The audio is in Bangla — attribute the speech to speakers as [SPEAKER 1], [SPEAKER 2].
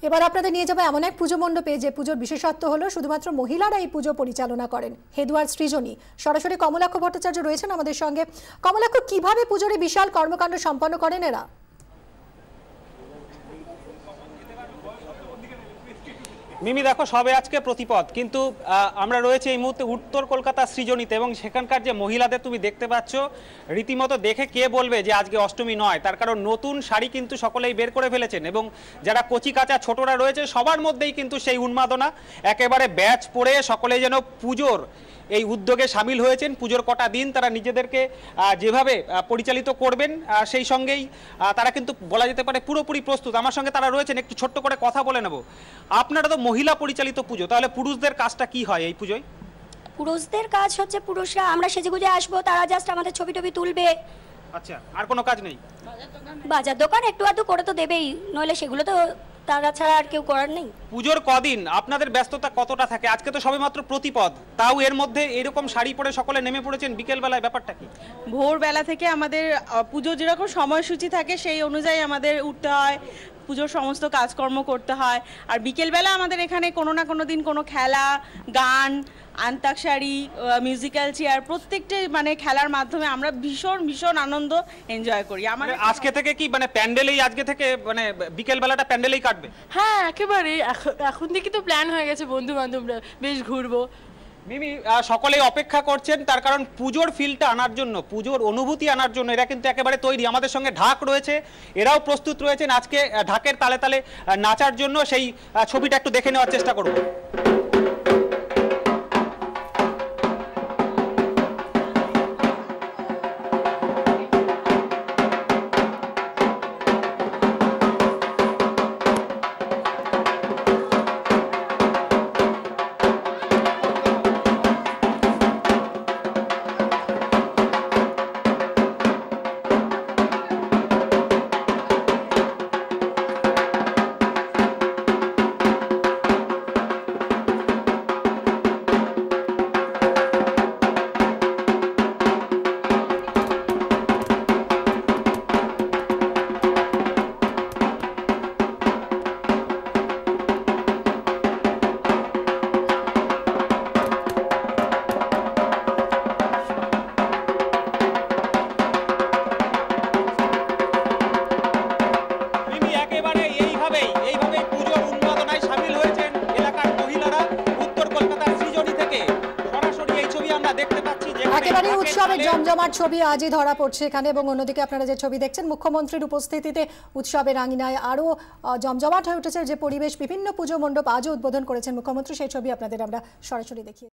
[SPEAKER 1] এবার আপনাদের নিয়ে যাবো এমন এক পুজো মণ্ডপে যে পুজোর বিশেষত্ব হলো শুধুমাত্র মহিলারা এই পুজো পরিচালনা করেন। হেদুয়ার সৃজনী সরাসরি কমলাক্ষ ভট্টাচার্য রয়েছেন আমাদের সঙ্গে। কমলাক্ষ, কিভাবে পুজোর এই বিশাল কর্মকাণ্ড সম্পন্ন করেন এরা?
[SPEAKER 2] মিমি, দেখো সবে আজকে প্রতিপদ, কিন্তু আমরা রয়েছে এই মুহূর্তে উত্তর কলকাতা সৃজনীতে এবং সেখানকার যে মহিলাদের তুমি দেখতে পাচ্ছ রীতিমতো দেখে কে বলবে যে আজকে অষ্টমী নয়। তার কারণ নতুন শাড়ি কিন্তু সকলেই বের করে ফেলেছেন এবং যারা কচি কাঁচা ছোটরা রয়েছে সবার মধ্যেই কিন্তু সেই উন্মাদনা, একেবারে ব্যাচ পরে সকলেই যেন পুজোর এই উদ্যোগে সামিল হয়েছেন। পুজোর কটা দিন তারা নিজেদেরকে যেভাবে পরিচালিত করবেন সেই সঙ্গেই তারা কিন্তু বলা যেতে পারে পুরোপুরি প্রস্তুত। আমার সঙ্গে তারা রয়েছেন, একটু ছোট্ট করে কথা বলে নেব। আপনারা তো মহিলা পরিচালিত পুজো, তাহলে পুরুষদের কাজটা কি হয় এই পুজোয়?
[SPEAKER 3] পুরুষদের কাজ হচ্ছে পুরুষরা আমরা সেজেগুজে আসবো, তারা জাস্ট আমাদের ছবি টবি তুলবে।
[SPEAKER 2] আচ্ছা, আর কোনো কাজ নেই?
[SPEAKER 3] বাজার দোকান একটু আধটু করে তো দেবেই, নইলে সেগুলো তো তারা ছাড়া আর কেউ করার নেই।
[SPEAKER 2] পুজোর কদিন আপনাদের ব্যস্ততা কতটা থাকে? আজকে তো সবেমাত্র প্রতিপদ, তাও এর মধ্যে এরকম শাড়ি পরে সকলে নেমে পড়েছেন বিকেলবেলায়, ব্যাপারটা কি?
[SPEAKER 4] ভোরবেলা থেকে আমাদের পুজো যেরকম সময়সূচি থাকে সেই অনুযায়ী আমাদের উঠতে হয়, পুজোর সমস্ত কাজকর্ম করতে হয়। আর বিকেলবেলা আমাদের এখানে কোনো না কোনো দিন কোনো খেলা, গান, আন্তাক্ষরী, মিউজিক্যাল চেয়ার, প্রত্যেকটা মানে খেলার মাধ্যমে আমরা ভীষণ ভীষণ আনন্দ এনজয় করি। আমাদের
[SPEAKER 2] আজকে থেকে কি মানে প্যান্ডেলেই আজকে থেকে মানে বিকেলবেলাটা প্যান্ডেলেই কাটবে?
[SPEAKER 5] হ্যাঁ একেবারে, এখন থেকে তো প্ল্যান হয়ে গেছে, বন্ধু বান্ধবরা বেশ ঘুরবো।
[SPEAKER 2] মিমি, সকলেই অপেক্ষা করছেন, তার কারণ পুজোর ফিলটা আনার জন্য, পুজোর অনুভূতি আনার জন্য এরা কিন্তু একেবারে তৈরি। আমাদের সঙ্গে ঢাক রয়েছে, এরাও প্রস্তুত রয়েছেন আজকে ঢাকের তালে তালে নাচার জন্য। সেই ছবিটা একটু দেখে নেওয়ার চেষ্টা করব।
[SPEAKER 1] একেবারে উৎসবের জমজমাট ছবি আজই ধরা পড়ছে এখানে, এবং অন্যদিকে আপনারা যে ছবি দেখছেন মুখ্যমন্ত্রীর উপস্থিতিতে উৎসবের আঙিনায় আরো জমজমাট হয়ে উঠেছে যে পরিবেশ। বিভিন্ন পুজো মণ্ডপ আজও উদ্বোধন করেছেন মুখ্যমন্ত্রী, সেই ছবি আপনাদের আমরা সরাসরি দেখিয়ে